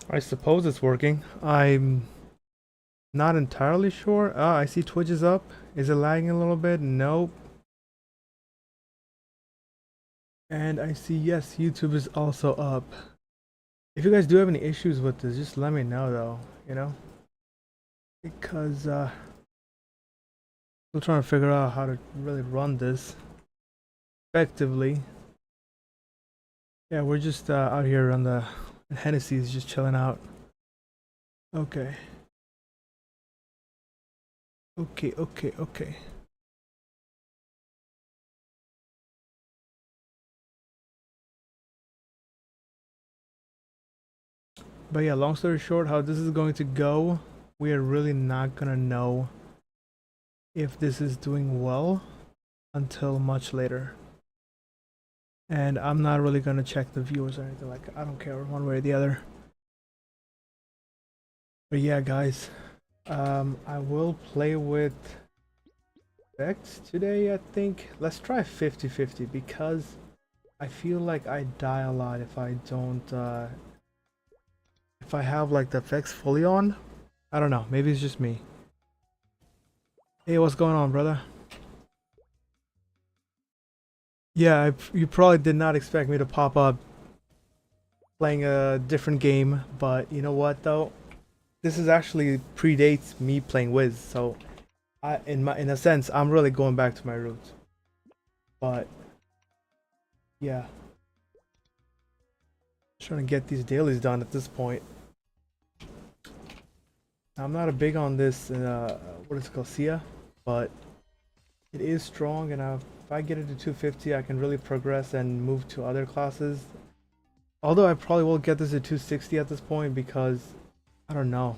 I suppose it's working. I'm not entirely sure. Ah, I see Twitch is up. Is it lagging a little bit? Nope. And I see, yes, YouTube is also up. If you guys do have any issues with this, just let me know though, you know? Because still trying to figure out how to really run this effectively. Yeah, we're just out here on the Hennessy's just chilling out. Okay. Okay. But yeah, long story short, how this is going to go, we are really not gonna know if this is doing well until much later. And I'm not really gonna check the viewers or anything like that. I don't care one way or the other. But yeah, guys, I will play with effects today, I think. Let's try 50-50 because I feel like I die a lot if I don't, if I have like the effects fully on. I don't know, maybe it's just me. Hey, what's going on, brother? Yeah, you probably did not expect me to pop up playing a different game, but you know what though? This is actually predates me playing Wiz, so in a sense, I'm really going back to my roots. But yeah, trying to get these dailies done at this point. I'm not a big on this, what is it called, Sia, but it is strong, and if I get it to 250, I can really progress and move to other classes. Although I probably will get this to 260 at this point because I don't know.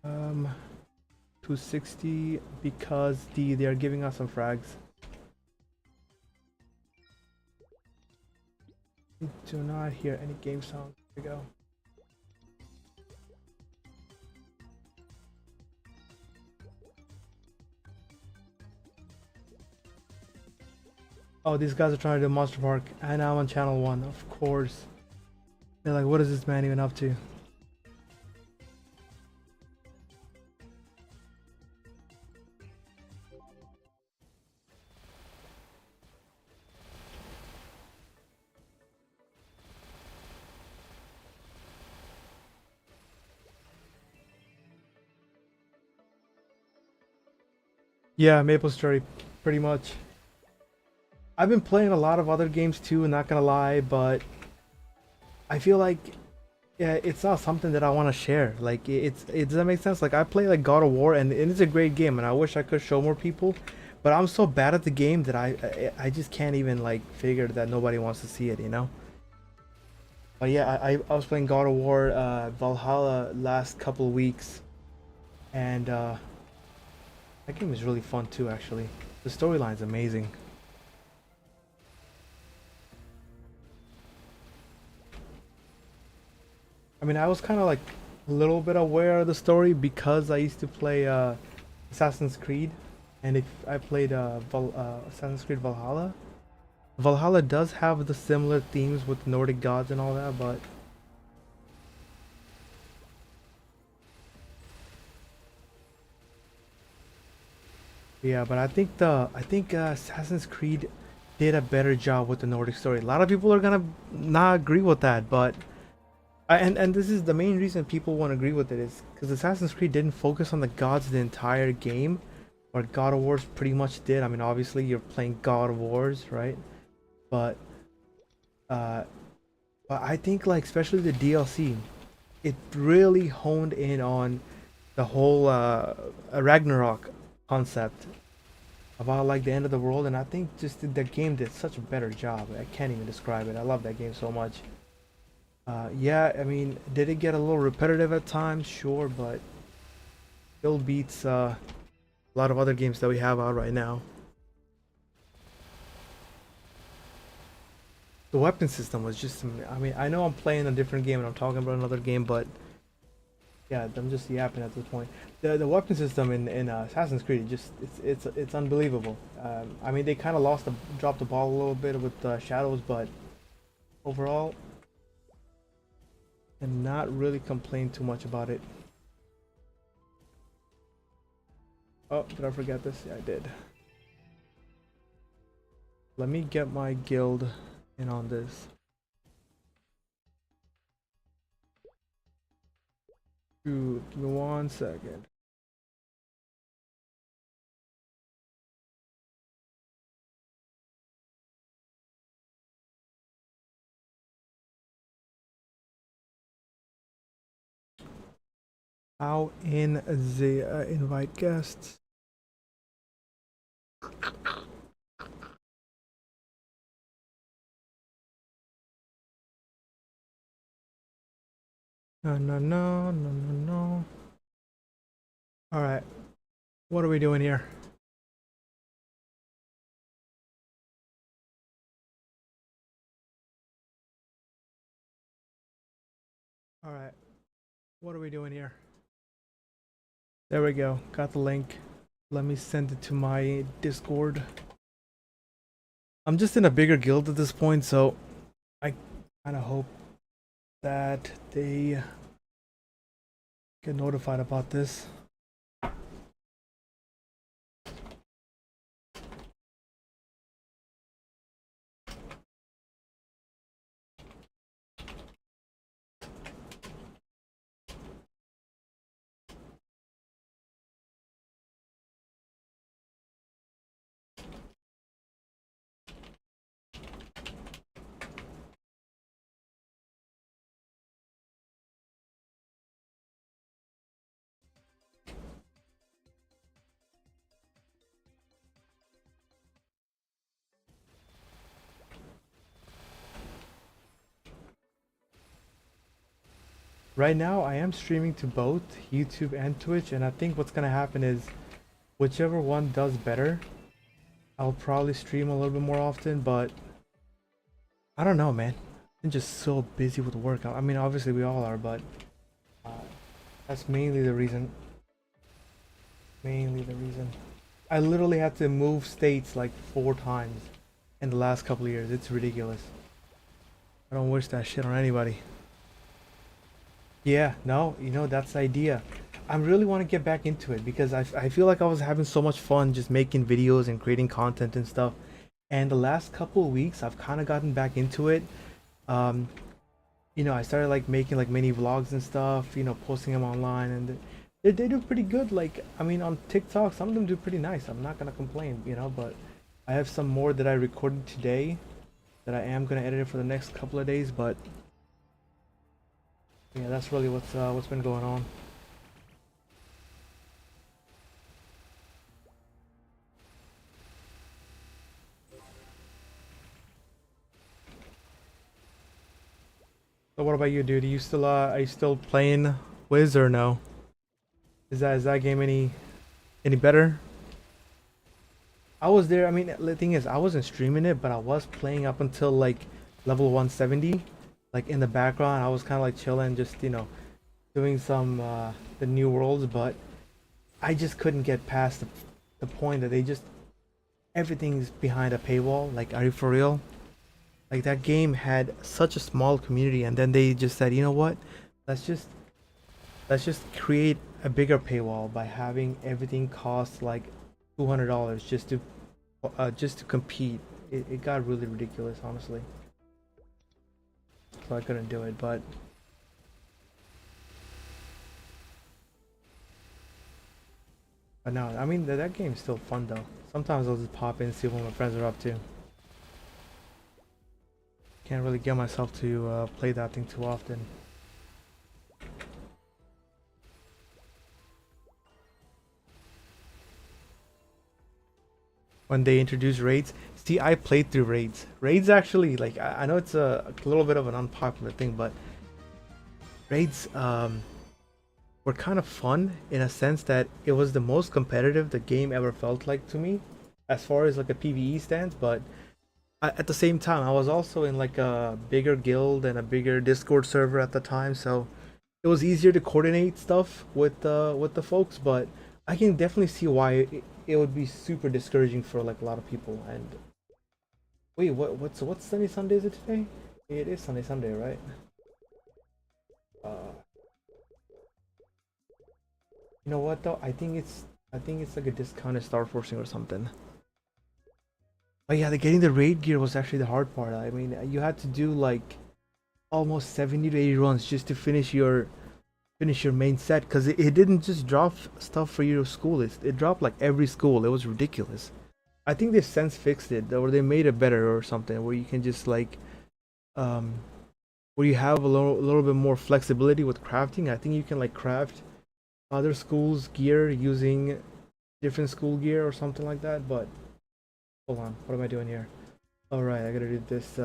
260 because they are giving us some frags. I do not hear any game sound. Here we go. Oh, these guys are trying to do Monster Park, and I'm on channel 1, of course. They're like, what is this man even up to? Yeah, Maple Story, pretty much. I've been playing a lot of other games too, not gonna lie, but I feel like yeah, it's not something that I want to share. Like it does that make sense? Like I play like God of War, and it's a great game, and I wish I could show more people, but I'm so bad at the game that I just can't even like figure that nobody wants to see it, you know? But yeah, I was playing God of War Valhalla last couple of weeks, and that game is really fun too. Actually, the storyline's amazing. I mean, I was kind of like a little bit aware of the story because I used to play Assassin's Creed, and if I played Assassin's Creed Valhalla. Valhalla does have the similar themes with Nordic gods and all that, but yeah, but I think Assassin's Creed did a better job with the Nordic story. A lot of people are gonna not agree with that, but and this is the main reason people won't agree with it is because Assassin's Creed didn't focus on the gods the entire game, or God of Wars pretty much did. I mean, obviously you're playing God of Wars, right? But uh, but I think like especially the DLC, it really honed in on the whole Ragnarok concept about like the end of the world, and I think just the game did such a better job. I can't even describe it. I love that game so much. Yeah, I mean, did it get a little repetitive at times? Sure, but still beats a lot of other games that we have out right now. The weapon system was just, I mean, I know I'm playing a different game and I'm talking about another game, but yeah, I'm just yapping at this point. The weapon system in Assassin's Creed just it's unbelievable. I mean, they kind of dropped the ball a little bit with shadows, but overall, and not really complain too much about it. Oh, did I forget this? Yeah, I did. Let me get my guild in on this. Dude, give me 1 second. How in the invite guests? No, no, no, no, no, no. All right, what are we doing here? All right, what are we doing here? There we go. Got the link. Let me send it to my Discord. I'm just in a bigger guild at this point, so I kind of hope that they get notified about this. Right now, I am streaming to both YouTube and Twitch, and I think what's gonna happen is whichever one does better, I'll probably stream a little bit more often, but I don't know, man. I'm just so busy with work. I mean, obviously we all are, but uh, that's mainly the reason. Mainly the reason. I literally had to move states like 4 times in the last couple of years. It's ridiculous. I don't wish that shit on anybody. Yeah, no, that's the idea. I really want to get back into it because I feel like I was having so much fun just making videos and creating content and stuff. And the last couple of weeks, I've kind of gotten back into it. Um, I started like making like mini vlogs and stuff, posting them online, and they do pretty good. Like, I mean, on TikTok, some of them do pretty nice. I'm not gonna complain, but I have some more that I recorded today that I am gonna edit it for the next couple of days. But yeah, that's really what's been going on. So what about you, dude? Are you still playing Wiz or no? Is that game any better? I was there. I mean, the thing is, I wasn't streaming it, but I was playing up until like level 170. Like in the background, I was kind of like chilling, just doing some the new worlds, but I just couldn't get past the point that they just everything's behind a paywall. Like, are you for real? Like that game had such a small community, and then they just said, you know what? Let's just let's just create a bigger paywall by having everything cost like $200 just to compete. It got really ridiculous, honestly. So I couldn't do it, but no, I mean that game's still fun though. Sometimes I'll just pop in and see what my friends are up to. Can't really get myself to play that thing too often. When they introduce raids, see, I played through raids. Raids actually, like, I know it's a little bit of an unpopular thing, but raids were kind of fun in a sense that it was the most competitive the game ever felt like to me, as far as like a PvE stands. But at the same time, I was also in like a bigger guild and a bigger Discord server at the time, so it was easier to coordinate stuff with the folks. But I can definitely see why it would be super discouraging for like a lot of people. And wait, what's Sunday Sunday is it today? It is Sunday Sunday, right? You know what though? I think it's like a discounted Star Forcing or something. But yeah, the getting the raid gear was actually the hard part. I mean, you had to do like almost 70 to 80 runs just to finish your main set because it didn't just drop stuff for your school. It dropped like every school. It was ridiculous. I think they've since fixed it or they made it better or something where you can just like um where you have a little bit more flexibility with crafting. I think you can like craft other schools gear using different school gear or something like that. But hold on, what am I doing here? All right, I gotta do this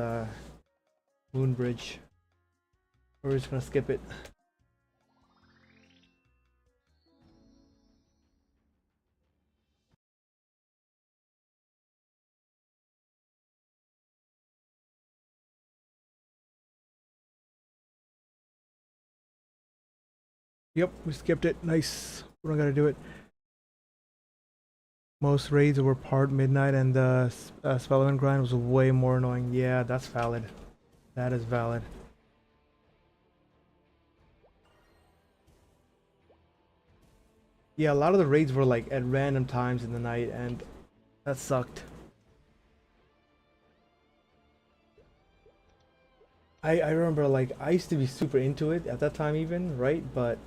moon bridge. We're just gonna skip it. Yep, we skipped it. Nice. We're not gonna do it. Most raids were part midnight, and the Spellman grind was way more annoying. Yeah, that's valid. That is valid. Yeah, a lot of the raids were like at random times in the night, and that sucked. I remember like I used to be super into it at that time even, right? But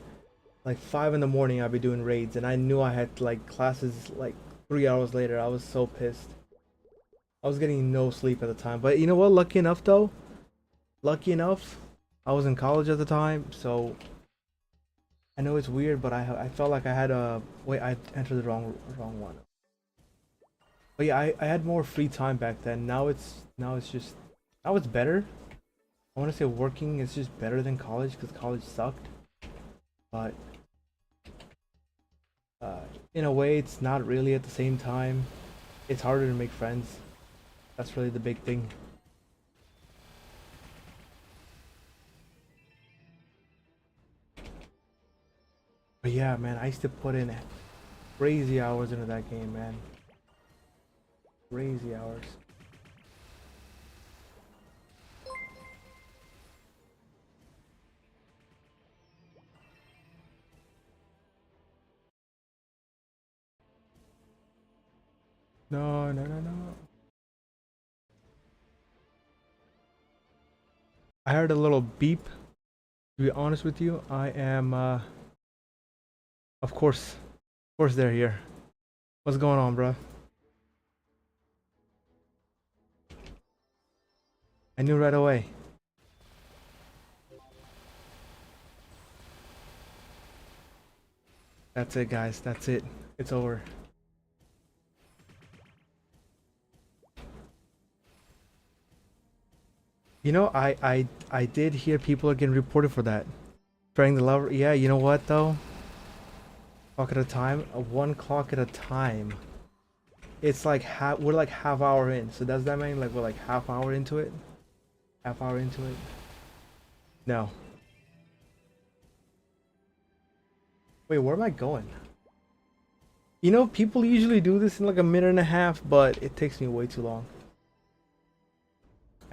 like 5 in the morning I'd be doing raids, and I knew I had like classes like 3 hours later. I was so pissed. I was getting no sleep at the time. But you know what? Lucky enough though, lucky enough, I was in college at the time, so I know it's weird, but I felt like I had a wait. I entered the wrong one. But yeah, I had more free time back then. Now it's just now it's better. I want to say working is just better than college because college sucked. But uh, in a way, it's not really at the same time. It's harder to make friends. That's really the big thing. But yeah, man, I used to put in crazy hours into that game, man. Crazy hours. No, no, no, no. I heard a little beep. To be honest with you, I am, of course they're here. What's going on, bro? I knew right away. That's it, guys. That's it. It's over. You know, I did hear people are getting reported for that. Trying the lover. Yeah, you know what though? Clock at a time. One clock at a time. It's like we're like half hour in. So does that mean like we're like half hour into it? Half hour into it? No. Wait, where am I going? You know, people usually do this in like a minute and a half, but it takes me way too long.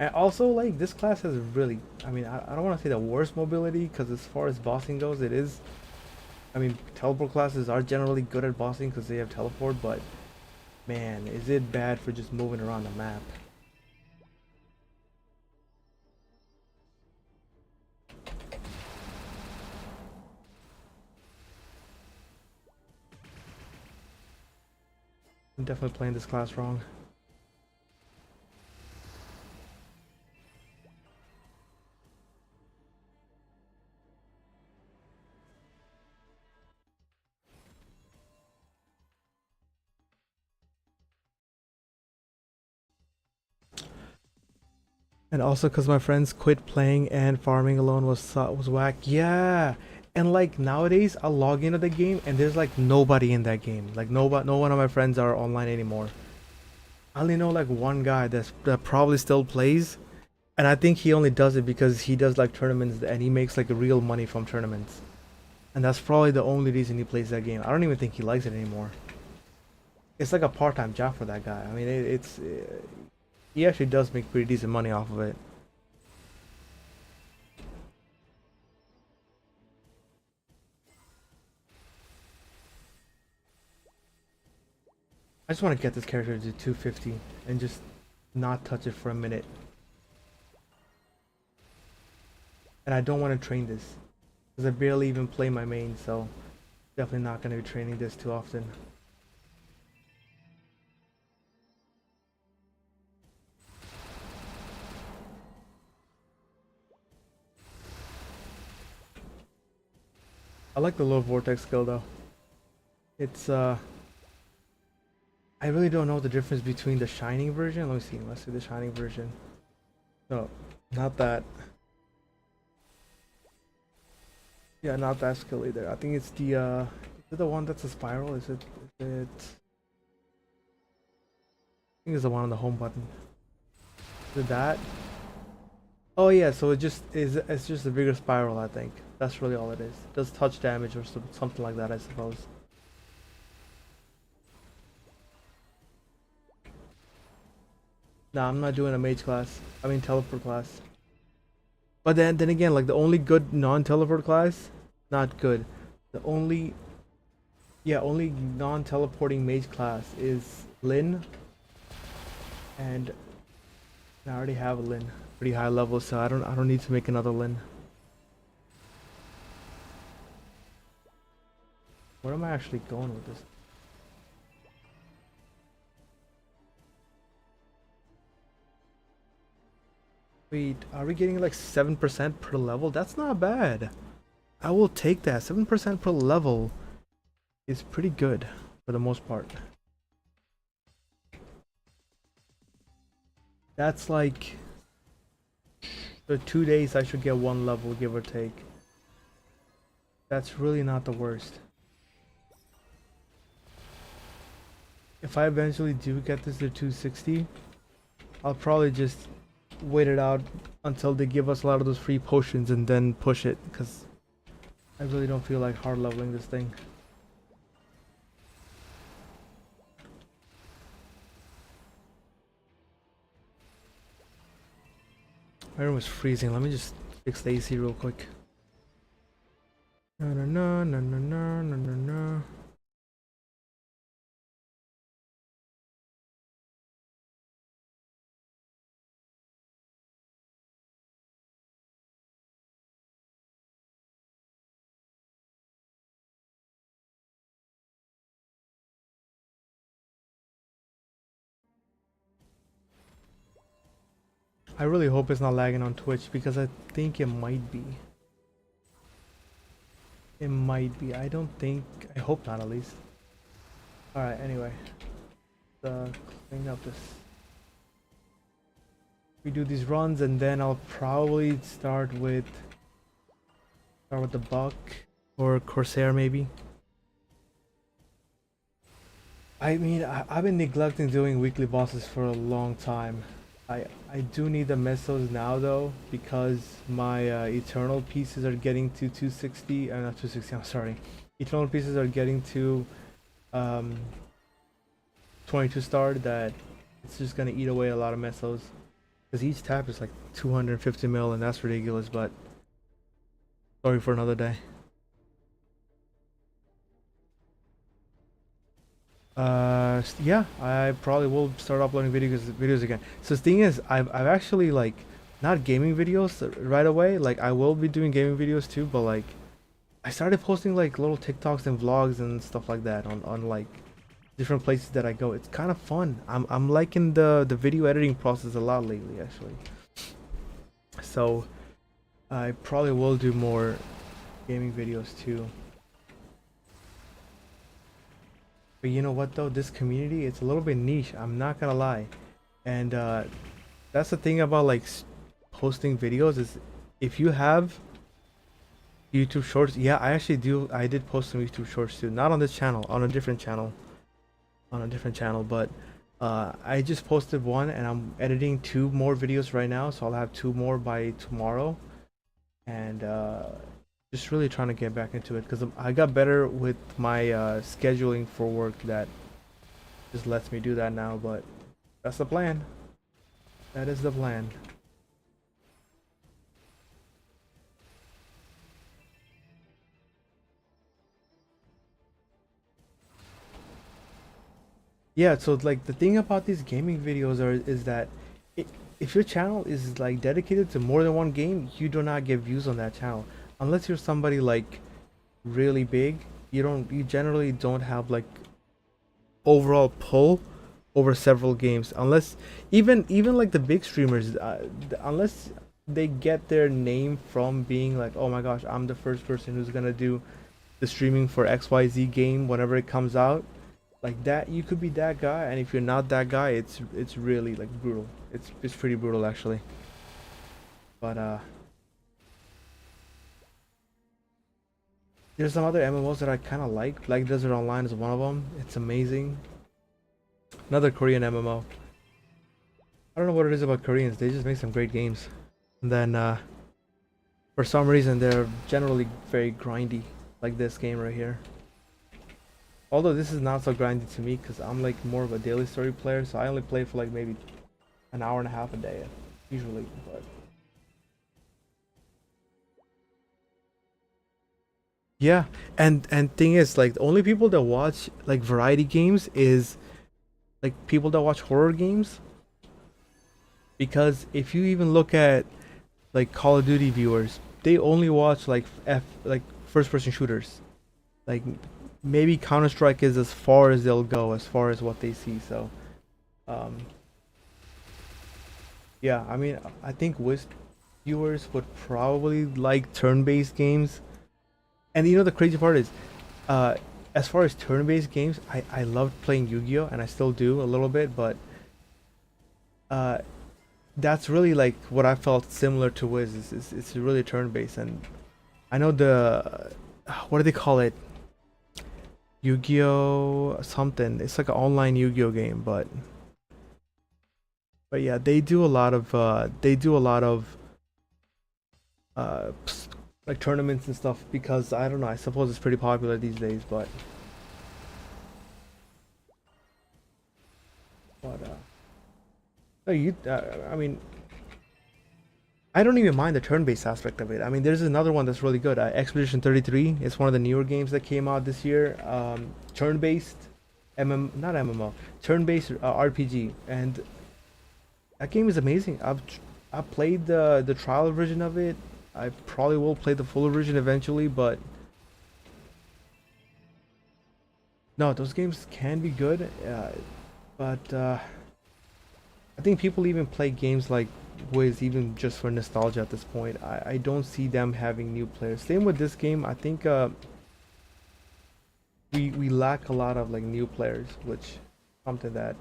And also, like, this class has really, I mean, I don't want to say the worst mobility, because as far as bossing goes, it is. I mean, teleport classes are generally good at bossing because they have teleport, but man, is it bad for just moving around the map. I'm definitely playing this class wrong. And also because my friends quit playing and farming alone was whack. Yeah. And like nowadays, I'll log into the game and there's like nobody in that game. Like nobody, no one of my friends are online anymore. I only know like one guy that probably still plays, and I think he only does it because he does like tournaments and he makes like real money from tournaments. And that's probably the only reason he plays that game. I don't even think he likes it anymore. It's like a part-time job for that guy. I mean, he actually does make pretty decent money off of it. I just want to get this character to 250 and just not touch it for a minute. And I don't want to train this because I barely even play my main, so definitely not going to be training this too often. I like the low vortex skill though. It's I really don't know the difference between the shining version. Let me see. Let's see the shining version. No, not that. Yeah, not that skill either. I think it's the is it the one that's a spiral? Is it I think it's the one on the home button. Is it that? Oh yeah, so it's just a bigger spiral, I think. That's really all it is. It does touch damage or something like that, I suppose. Nah, I'm not doing a mage class. I mean teleport class. But then again, like the only good non-teleport class, not good. The only only non-teleporting mage class is Lin, and I already have a Lin, pretty high level, so I don't need to make another Lin. Where am I actually going with this? Wait, are we getting like 7% per level? That's not bad. I will take that. 7% per level is pretty good for the most part. That's like the 2 days I should get one level, give or take. That's really not the worst. If I eventually do get this to 260, I'll probably just wait it out until they give us a lot of those free potions and then push it, because I really don't feel like hard leveling this thing. My room is freezing. Let me just fix the AC real quick. No, no, no, no, no, no, no, no, no. I really hope it's not lagging on Twitch because I think it might be. It might be. I don't think. I hope not, at least. Alright, anyway. Clean up this. We do these runs and then I'll probably start with the Buck or Corsair maybe. I mean, I've been neglecting doing weekly bosses for a long time. I do need the mesos now though, because my eternal pieces are getting to 260, not 260, I'm sorry. Eternal pieces are getting to 22 star, that it's just gonna eat away a lot of mesos. Because each tap is like 250 mil and that's ridiculous, but sorry for another day. Yeah, I probably will start uploading videos again. So the thing is, I've actually like not gaming videos right away. Like I will be doing gaming videos too, but like I started posting like little TikToks and vlogs and stuff like that on like different places that I go. It's kind of fun. I'm liking the video editing process a lot lately actually. So I probably will do more gaming videos too. But you know what though, this community, it's a little bit niche, I'm not gonna lie. And that's the thing about like posting videos, is if you have YouTube shorts, yeah, I did post some YouTube shorts too, not on this channel, on a different channel, but I just posted one and I'm editing 2 more videos right now, so I'll have 2 more by tomorrow. And just really trying to get back into it because I got better with my scheduling for work, that just lets me do that now. But that's the plan. That is the plan. Yeah, so like the thing about these gaming videos are is that I if your channel is like dedicated to more than one game, you do not get views on that channel. Unless you're somebody like really big, you generally don't have like overall pull over several games. Unless even like the big streamers, unless they get their name from being like, oh my gosh, I'm the first person who's gonna do the streaming for XYZ game whenever it comes out, like that you could be that guy, and if you're not that guy, it's really like brutal. It's pretty brutal actually. But there's some other MMOs that I kind of like Desert Online is one of them. It's amazing. Another Korean MMO. I don't know what it is about Koreans, they just make some great games. And then for some reason they're generally very grindy, like this game right here. Although this is not so grindy to me because I'm like more of a daily story player, so I only play for like maybe an hour and a half a day usually. But yeah, and thing is, like the only people that watch like variety games is like people that watch horror games, because if you even look at like Call of Duty viewers, they only watch like like first person shooters. Like maybe Counter Strike is as far as they'll go as far as what they see. So um yeah, I mean, I think Wiz viewers would probably like turn-based games. And you know the crazy part is, uh, as far as turn-based games, I loved playing Yu-Gi-Oh, and I still do a little bit, but uh, that's really like what I felt similar to Wiz. It's really turn-based, and I know the what do they call it? Yu-Gi-Oh something. It's like an online Yu-Gi-Oh game, but yeah, they do a lot of uh like tournaments and stuff because I don't know, I suppose it's pretty popular these days, but no, I mean, I don't even mind the turn-based aspect of it. I mean, there's another one that's really good. Expedition 33. It's one of the newer games that came out this year. Turn-based, not MMO, turn-based RPG, and that game is amazing. I played the trial version of it. I probably will play the full version eventually, but no, those games can be good. But I think people even play games like Wiz even just for nostalgia at this point. I don't see them having new players. Same with this game. I think we lack a lot of like new players, which something that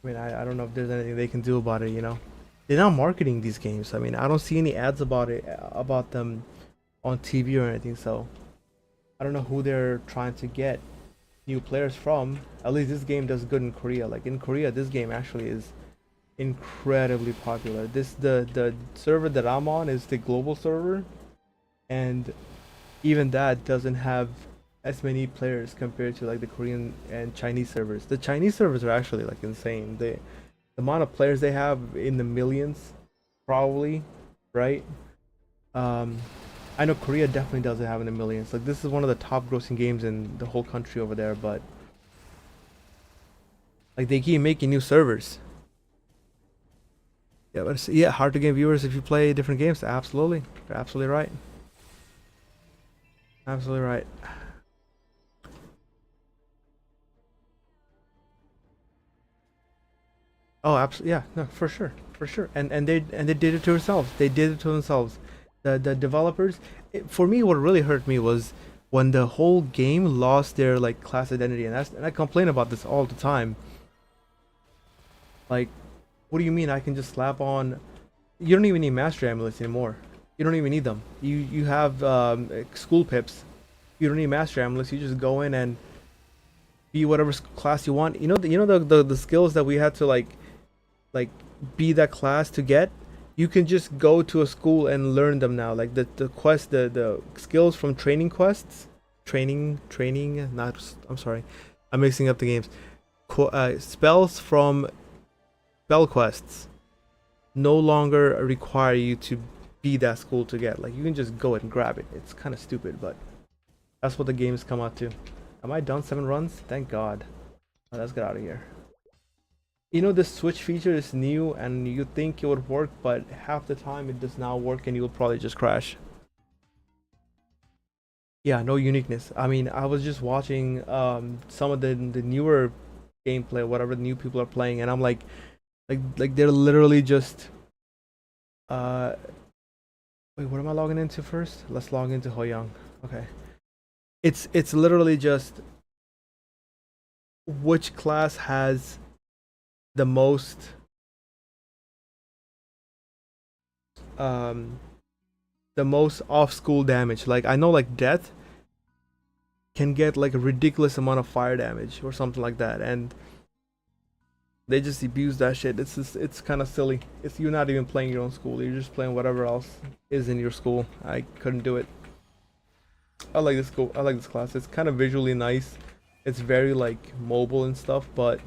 I mean I don't know if there's anything they can do about it, you know. They're not marketing these games. I mean, I don't see any ads about them on TV or anything, so I don't know who they're trying to get new players from. At least this game does good in Korea. Like in Korea, this game actually is incredibly popular. The server that I'm on is the global server, and even that doesn't have as many players compared to like the Korean and Chinese servers. The Chinese servers are actually like insane. The amount of players they have in the millions, probably, right? Um, I know Korea definitely doesn't have in the millions. Like this is one of the top grossing games in the whole country over there, but like they keep making new servers. Yeah, but yeah, hard to gain viewers if you play different games. Absolutely, you're absolutely right. Absolutely right. Oh, absolutely. Yeah, no, for sure, for sure. And they did it to themselves. They did it to themselves. The developers. For me, what really hurt me was when the whole game lost their like class identity, and I complain about this all the time. Like, what do you mean I can just slap on? You don't even need mastery amulets anymore. You don't even need them. You have like, school pips. You don't need mastery amulets. You just go in and be whatever class you want. You know the skills that we had to like be that class to get. You can just go to a school and learn them now. Like the quest, the skills from training quests, training. Not I'm sorry, I'm mixing up the games. Spells from spell quests no longer require you to be that school to get. Like you can just go and grab it. It's kind of stupid, but that's what the games come out to. Am I done 7 runs? Thank God. Let's get out of here. You know, this switch feature is new and you think it would work, but half the time it does not work and you'll probably just crash. Yeah, no uniqueness. I mean, I was just watching some of the newer gameplay, whatever the new people are playing, and I'm like they're literally just uh wait, what am I logging into first? Let's log into Hoyoung. Okay. It's literally just which class has the most um off school damage. Like I know like death can get like a ridiculous amount of fire damage or something like that, and they just abuse that shit. It's kind of silly. It's you're not even playing your own school. You're just playing whatever else is in your school. I couldn't do it. I like this school. I like this class. It's kind of visually nice. It's very like mobile and stuff, but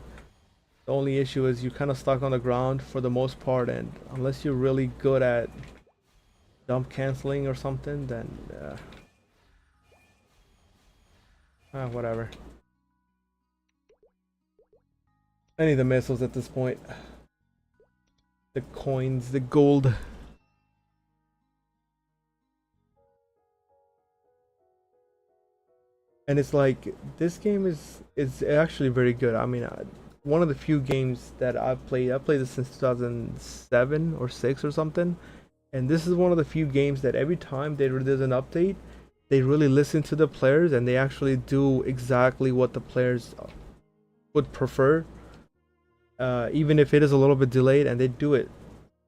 the only issue is you're kind of stuck on the ground for the most part, and unless you're really good at jump canceling or something, then whatever. I need the missiles at this point. The coins, the gold. And it's like this game is actually very good. I mean, one of the few games that I've played. I played this since 2007 or 6 or something. And this is one of the few games that every time there's an update, they really listen to the players and they actually do exactly what the players would prefer, even if it is a little bit delayed, and they do it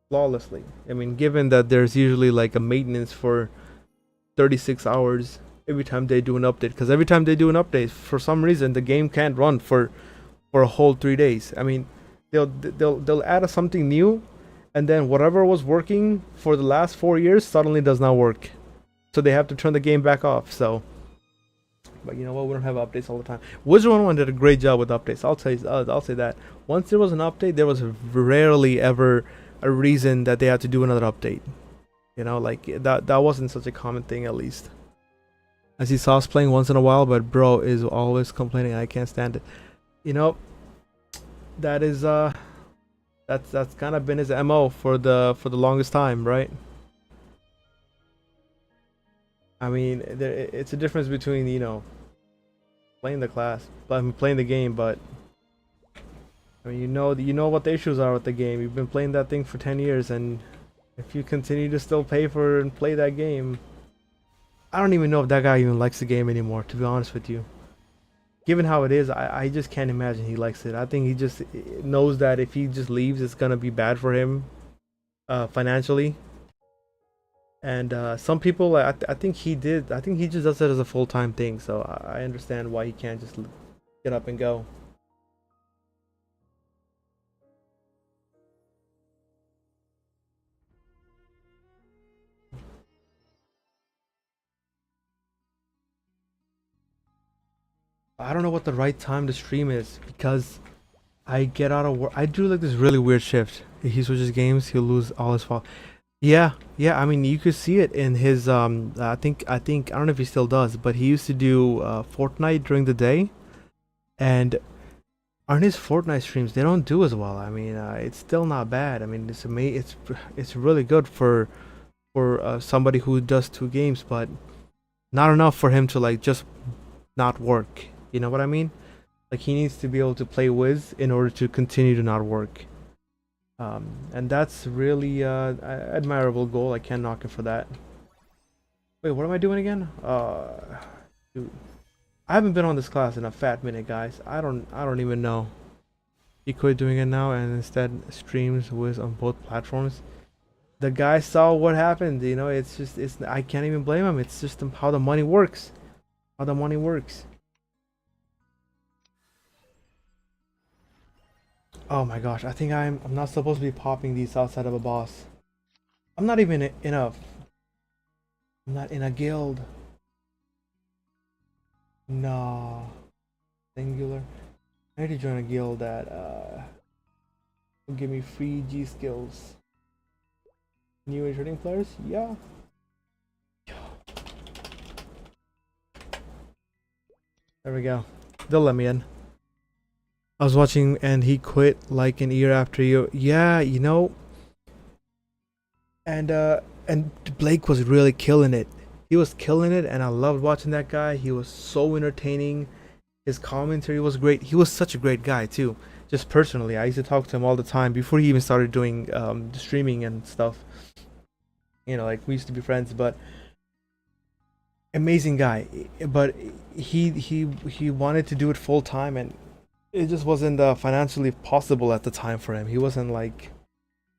flawlessly. I mean, given that there's usually like a maintenance for 36 hours every time they do an update, because every time they do an update, for some reason the game can't run for a whole 3 days. I mean, they'll add something new, and then whatever was working for the last 4 years suddenly does not work, so they have to turn the game back off. So, but you know what? We don't have updates all the time. Wizard 101 did a great job with updates. I'll say that. Once there was an update, there was rarely ever a reason that they had to do another update. You know, like that wasn't such a common thing, at least. I see Sauce playing once in a while, but bro is always complaining. I can't stand it. You know, that is that's kind of been his MO for the longest time, right? I mean, it's a difference between, you know, playing the class, but I'm playing the game, but I mean, you know what the issues are with the game. You've been playing that thing for 10 years, and if you continue to still pay for and play that game, I don't even know if that guy even likes the game anymore, to be honest with you. Given how it is, I just can't imagine he likes it. I think he just knows that if he just leaves, it's gonna be bad for him financially. And some people, I think he did. I think he just does it as a full-time thing. So I understand why he can't just get up and go. I don't know what the right time to stream is, because I get out of work. I do like this really weird shift. If he switches games, he'll lose all his fall. Yeah, yeah. I mean, you could see it in his I think I don't know if he still does, but he used to do Fortnite during the day, and on his Fortnite streams they don't do as well. I mean, it's still not bad. I mean, it's really good for somebody who does 2 games, but not enough for him to like just not work. You know what I mean? Like he needs to be able to play Wiz in order to continue to not work. And that's really admirable goal. I can't knock him for that. Wait, what am I doing again? Dude, I haven't been on this class in a fat minute, guys. I don't even know. He quit doing it now and instead streams Wiz on both platforms. The guy saw what happened. You know, it's just I can't even blame him. It's just how the money works. How the money works. Oh my gosh, I think I'm not supposed to be popping these outside of a boss. I'm not even in a I'm not in a guild. No. Singular. I need to join a guild that will give me free G skills. New returning players? Yeah. There we go. They'll let me in. I was watching and he quit like an year after year. Yeah, and Blake was really killing it. He was killing it, and I loved watching that guy. He was so entertaining. His commentary was great. He was such a great guy too. Just personally, I used to talk to him all the time before he even started doing the streaming and stuff. Like we used to be friends. But amazing guy. But he wanted to do it full time, and it just wasn't financially possible at the time for him. He wasn't like,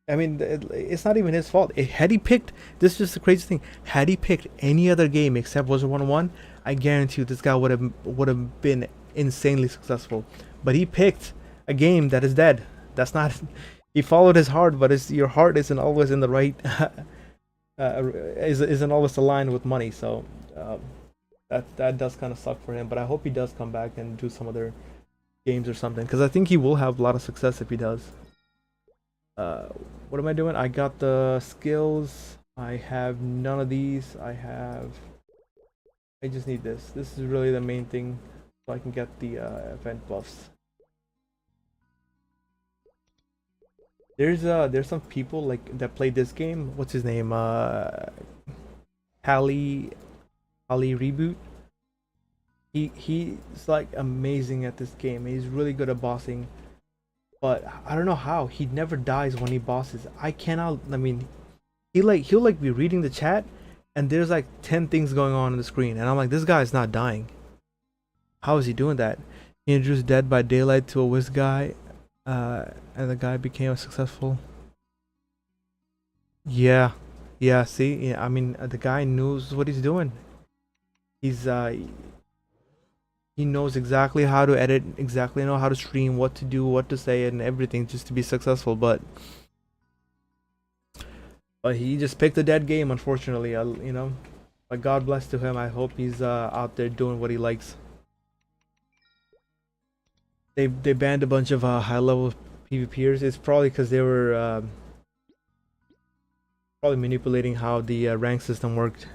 I mean, it's not even his fault. Had he picked, this is just the crazy thing. Had he picked any other game except Wizard 101, I guarantee you this guy would have been insanely successful. But he picked a game that is dead. That's not. He followed his heart, but your heart isn't always in the right. Isn't always aligned with money. So um, that does kind of suck for him. But I hope he does come back and do some other games or something, because I think he will have a lot of success if he does. Uh, what am I doing? I got the skills. I have none of these. I just need this. This is really the main thing, so I can get the event buffs. There's some people like that play this game. What's his name? Halley Reboot. He's like amazing at this game. He's really good at bossing, but I don't know how he never dies when he bosses. I cannot. I mean, he'll like be reading the chat, and there's like 10 things going on the screen, and I'm like, this guy's not dying. How is he doing that? He introduced Dead by Daylight to a Wiz guy, and the guy became a successful. Yeah, yeah. See, yeah. I mean, the guy knows what he's doing. He's he knows exactly how to edit, exactly know how to stream, what to do, what to say, and everything just to be successful. But he just picked a dead game, unfortunately. But God bless to him. I hope he's out there doing what he likes. They banned a bunch of high level PvPers. It's probably because they were probably manipulating how the rank system worked.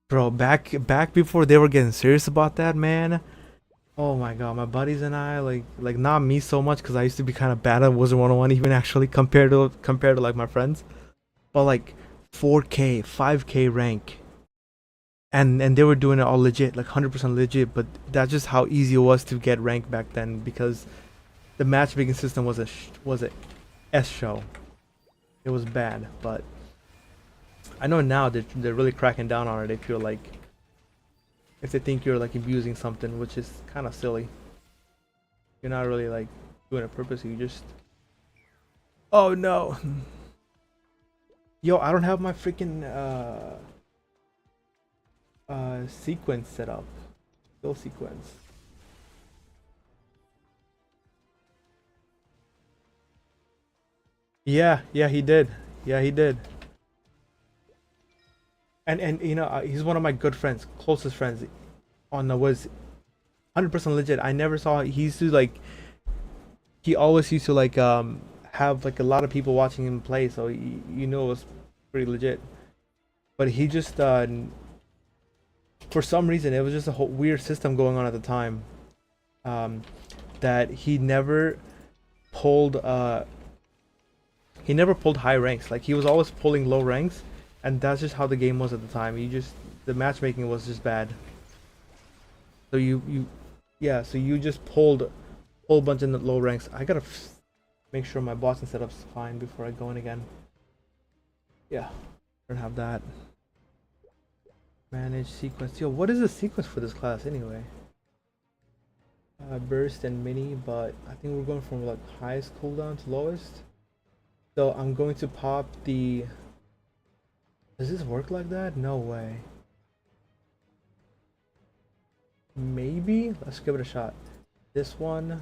Bro, back before they were getting serious about that, man. Oh my god, my buddies and I, like not me so much, because I used to be kind of bad at Wizard 101 even, actually, compared to like my friends. But like 4K, 5K rank. And they were doing it all legit, like 100% legit, but that's just how easy it was to get rank back then, because the matchmaking system was a S show. It was bad, but I know now that they're really cracking down on it if they think you're like abusing something, which is kind of silly. You're not really like doing it purposely. You just, oh no, yo, I don't have my freaking sequence set up. Skill sequence. Yeah, yeah, he did. Yeah, he did. And he's one of my good friends, closest friends. On the was 100% legit. I never saw he used to like he always used to like have like a lot of people watching him play, so you know it was pretty legit. But he just for some reason it was just a whole weird system going on at the time, um, that pulled uh he never pulled high ranks. Like he was always pulling low ranks, and that's just how the game was at the time. The matchmaking was just bad. So yeah, so you just pulled a whole bunch in the low ranks. I gotta make sure my bossing setup's fine before I go in again. Yeah, don't have that. Manage sequence. Yo, what is the sequence for this class anyway? Burst and mini, but I think we're going from like highest cooldown to lowest. So I'm going to pop the. Does this work like that? No way. Maybe? Let's give it a shot. This one,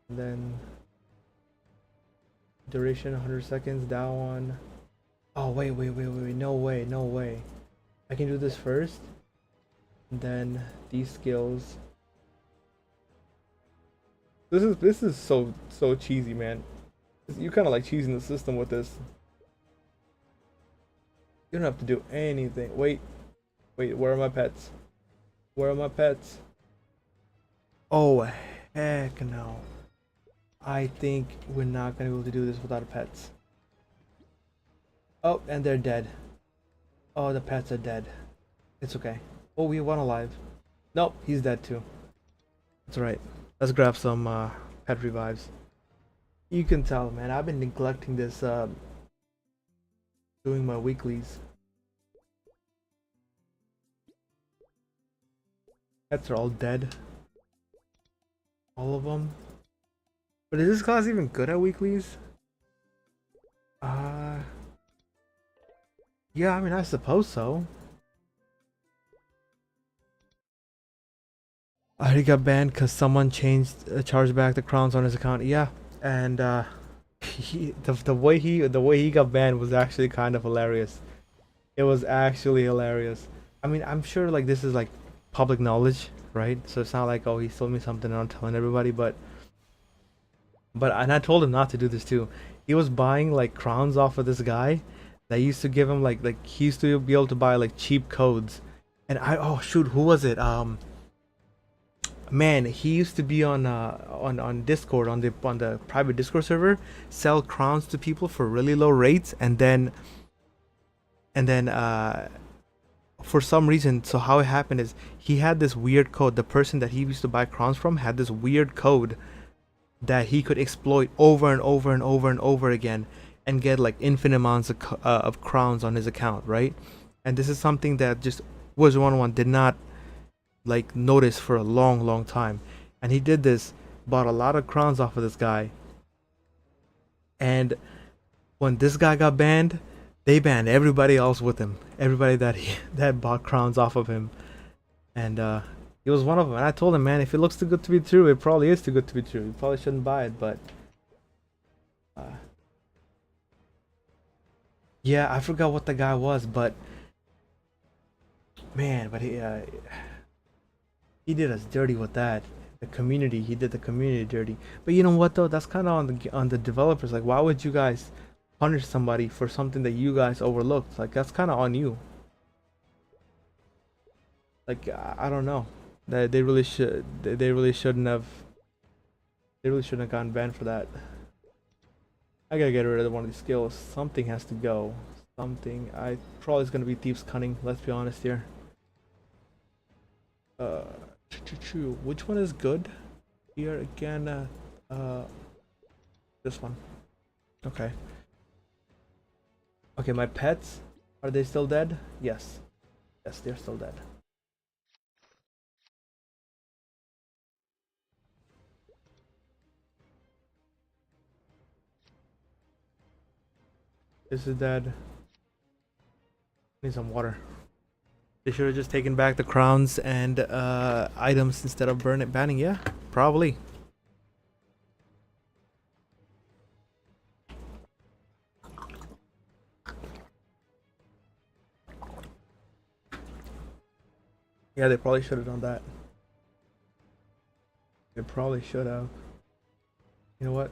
and then duration 100 seconds, that one. Oh, wait, no way, no way. I can do this first, and then these skills. This is so cheesy, man. You kind of like cheesing the system with this. You don't have to do anything. Wait, where are my pets? Where are my pets? Oh, heck no. I think we're not gonna be able to do this without pets. Oh, and they're dead. Oh, the pets are dead. It's okay. Oh, we have one alive. Nope, he's dead too. That's right. Let's grab some pet revives. You can tell, man. I've been neglecting this, doing my weeklies. Pets are all dead. All of them. But is this class even good at weeklies? Uh, yeah, I mean, I suppose so. I already got banned because someone changed, charged back the crowns on his account. Yeah, and the way he got banned was actually kind of hilarious. It was actually hilarious. I mean, I'm sure like this is like public knowledge, right? So it's not like, oh, he told me something and I'm telling everybody, but and I told him not to do this too. He was buying like crowns off of this guy that used to give him like he used to be able to buy like cheap codes. And I, oh shoot, who was it? Man, he used to be on Discord, on the private Discord server, sell crowns to people for really low rates, and then for some reason, so how it happened is he had this weird code. The person that he used to buy crowns from had this weird code that he could exploit over and over and over and over again and get like infinite amounts of crowns on his account, right? And this is something that just was 101 did not like notice for a long time. And he did this, bought a lot of crowns off of this guy, and when this guy got banned, they banned everybody else with him, everybody that he that bought crowns off of him. And he was one of them. And I told him, man, if it looks too good to be true, it probably is too good to be true. You probably shouldn't buy it. But uh, yeah, I forgot what the guy was, but man, but he did us dirty with that. The community, he did the community dirty. But you know what though? That's kind of on the developers. Like, why would you guys punish somebody for something that you guys overlooked? Like, that's kind of on you. Like, I don't know. They really should. They really shouldn't have. They really shouldn't have gotten banned for that. I gotta get rid of one of these skills. Something has to go. Something. I probably is gonna be Thief's Cunning. Let's be honest here. Uh, which one is good? Here again. This one. Okay. Okay, my pets. Are they still dead? Yes. Yes, they're still dead. This is dead. Need some water. They should have just taken back the crowns and items instead of banning. Yeah, probably. Yeah, they probably should have done that. They probably should have. You know what?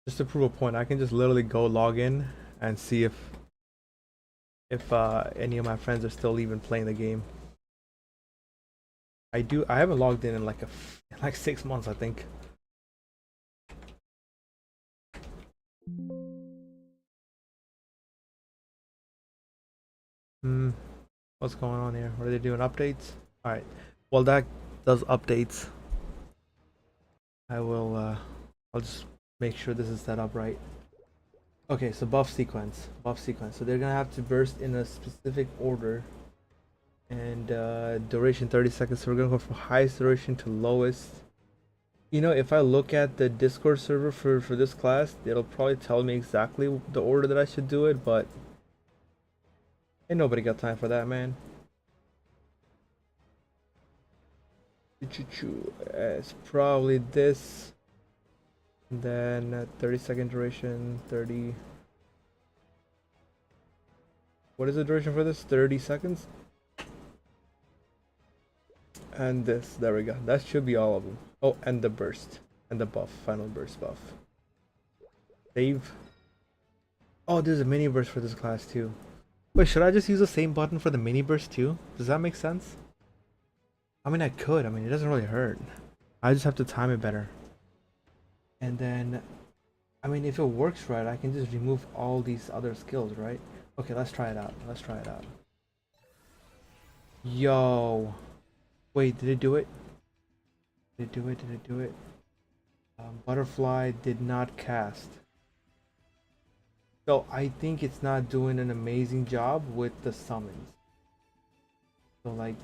Just to prove a point, I can just literally go log in and see if any of my friends are still even playing the game. I haven't logged in like like 6 months, I think. What's going on here? What are they doing? Updates? All right. Well, that does updates. I will. I'll just make sure this is set up right. Okay, so buff sequence. Buff sequence. So they're gonna have to burst in a specific order. And duration 30 seconds. So we're gonna go from highest duration to lowest. You know, if I look at the Discord server for this class, it'll probably tell me exactly the order that I should do it, but ain't nobody got time for that, man. It's probably this. And then 30-second duration, 30. What is the duration for this? 30 seconds? And this, there we go. That should be all of them. Oh, and the burst. And the buff, final burst buff. Save. Oh, there's a mini burst for this class too. Wait, should I just use the same button for the mini burst too? Does that make sense? I mean, I could. I mean, it doesn't really hurt. I just have to time it better. And then, I mean, if it works right, I can just remove all these other skills, right? Okay, let's try it out. Let's try it out. Yo. Wait, did it do it? Did it do it? Did it do it? Butterfly did not cast. So I think it's not doing an amazing job with the summons. So like,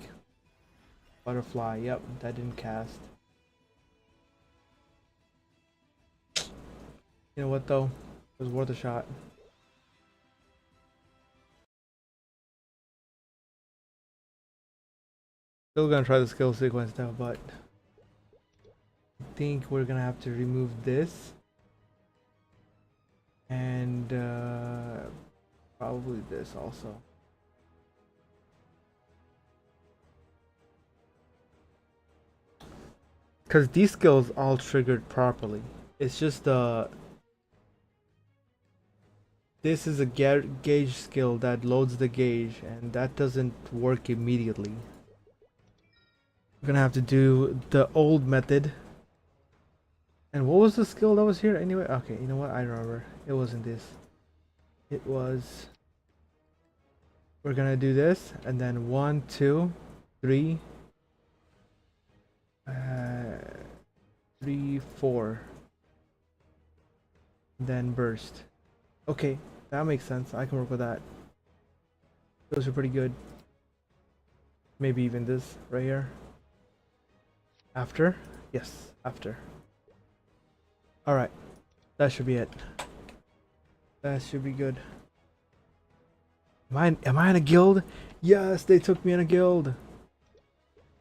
butterfly, yep, that didn't cast. You know what though? It was worth a shot. Still gonna try the skill sequence now, but I think we're gonna have to remove this and probably this also. Because these skills all triggered properly. It's just this is a gauge skill that loads the gauge and that doesn't work immediately. We're gonna have to do the old method. And what was the skill that was here anyway? Okay, you know what? I remember. It wasn't this. It was. We're gonna do this and then 1, 2, 3, 3, 4. Then burst. Okay, that makes sense. I can work with that. Those are pretty good. Maybe even this right here. After? Yes, after. Alright, that should be it. That should be good. Am I in a guild? Yes, they took me in a guild.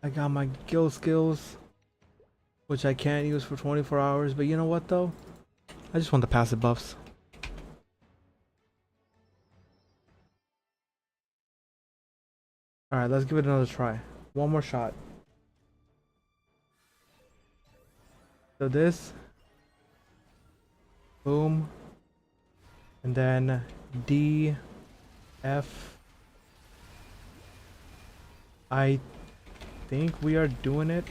I got my guild skills, which I can't use for 24 hours, but you know what though? I just want the passive buffs. Alright, let's give it another try. One more shot. So this. Boom. And then D, F. I think we are doing it.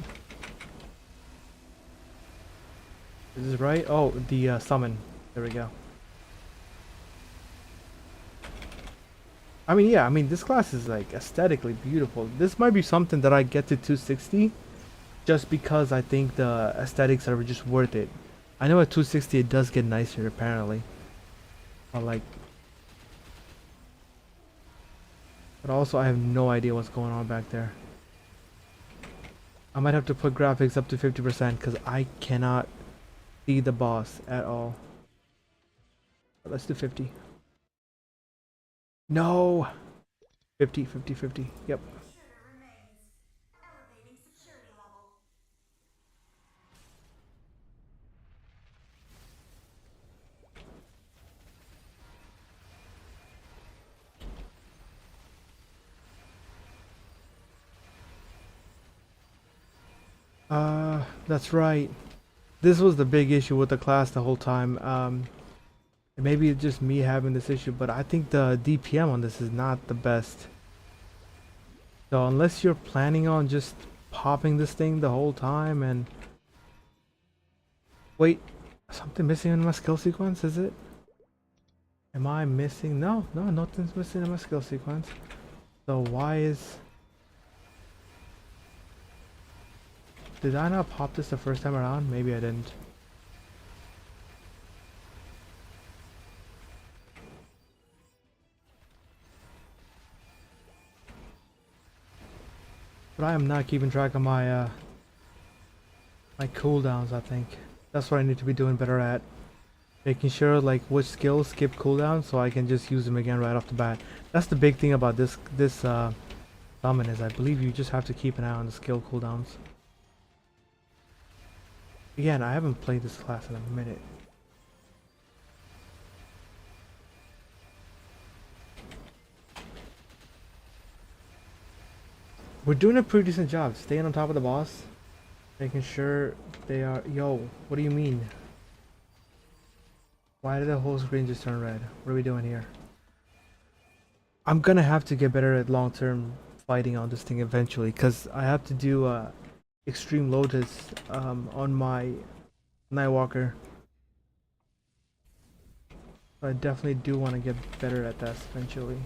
Is this right? Oh, the summon. There we go. I mean, yeah, I mean, this class is like aesthetically beautiful. This might be something that I get to 260 just because I think the aesthetics are just worth it. I know at 260 it does get nicer apparently. But like, but also I have no idea what's going on back there. I might have to put graphics up to 50% because I cannot see the boss at all. But let's do 50. No! 50, 50, 50. Yep. That's right. This was the big issue with the class the whole time. Maybe it's just me having this issue, but I think the DPM on this is not the best. So unless you're planning on just popping this thing the whole time and... Wait, something missing in my skill sequence, is it? Am I missing? No, nothing's missing in my skill sequence. So why is... Did I not pop this the first time around? Maybe I didn't. But I am not keeping track of my my cooldowns, I think. That's what I need to be doing better at. Making sure like which skills skip cooldowns so I can just use them again right off the bat. That's the big thing about this summon is I believe you just have to keep an eye on the skill cooldowns. Again, I haven't played this class in a minute. We're doing a pretty decent job staying on top of the boss. Making sure they are... Yo, what do you mean? Why did the whole screen just turn red? What are we doing here? I'm gonna have to get better at long-term fighting on this thing eventually, because I have to do extreme lotus on my Nightwalker. So I definitely do want to get better at that eventually.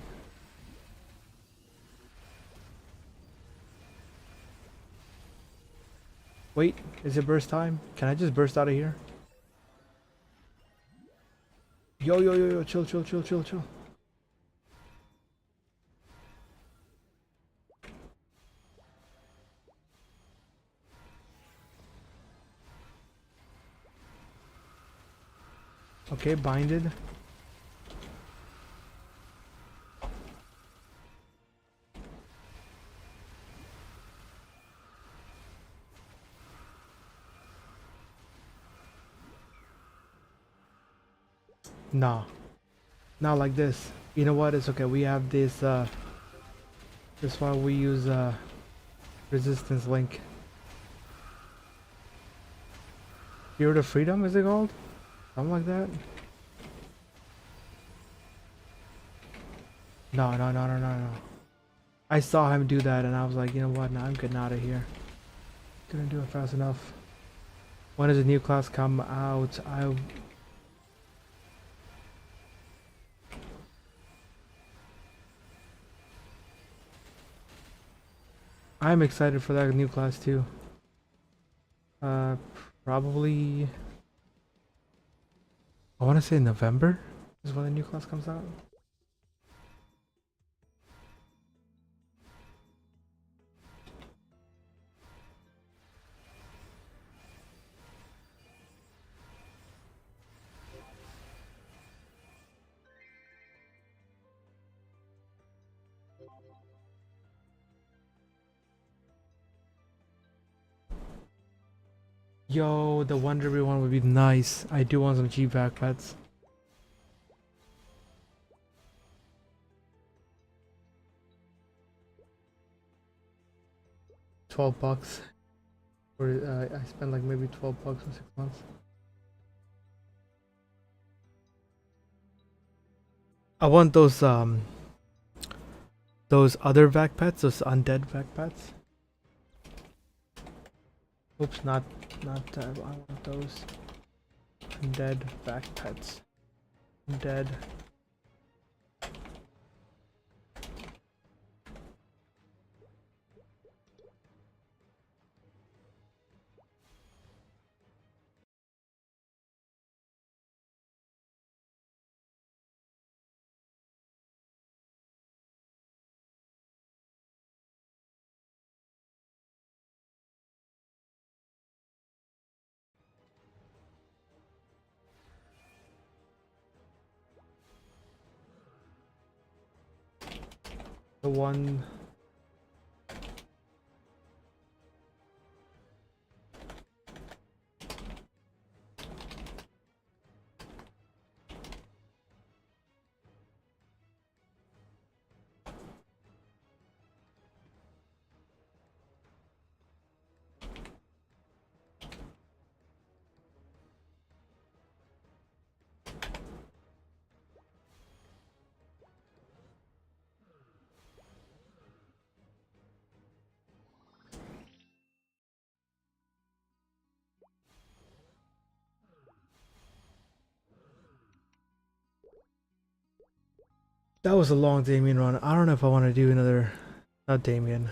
Wait, is it burst time? Can I just burst out of here? Yo, yo, yo, yo, chill, chill, chill, chill, chill. Okay, binded. Nah, not like this. You know what? It's okay. We have this. That's why we use resistance link. Spirit of Freedom, is it called? Something like that. No, no, no, no, no, no. I saw him do that, and I was like, you know what? Nah, I'm getting out of here. Couldn't do it fast enough. When does the new class come out? I'm excited for that new class too. Probably. I want to say November is when the new class comes out. Yo, the Wonderberry one would be nice. I do want some cheap backpacks. $12. Or I spent like maybe $12 for 6 months. I want those other backpacks, those undead backpacks. Oops, not I want those undead backpacks. Undead. The one. That was a long Damien run. I don't know if I want to do another. Not Damien.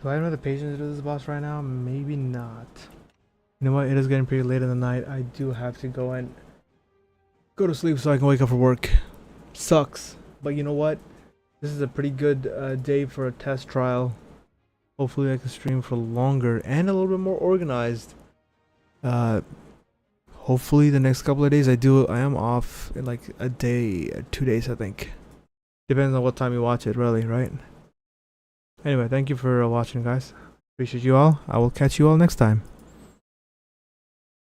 Do I have another patience to do this boss right now? Maybe not. You know what? It is getting pretty late in the night. I do have to go and go to sleep so I can wake up for work. Sucks. But you know what? This is a pretty good day for a test trial. Hopefully I can stream for longer and a little bit more organized. Hopefully the next couple of days I am off in like a day, 2 days I think. Depends on what time you watch it, really, right? Anyway, thank you for watching, guys. Appreciate you all. I will catch you all next time.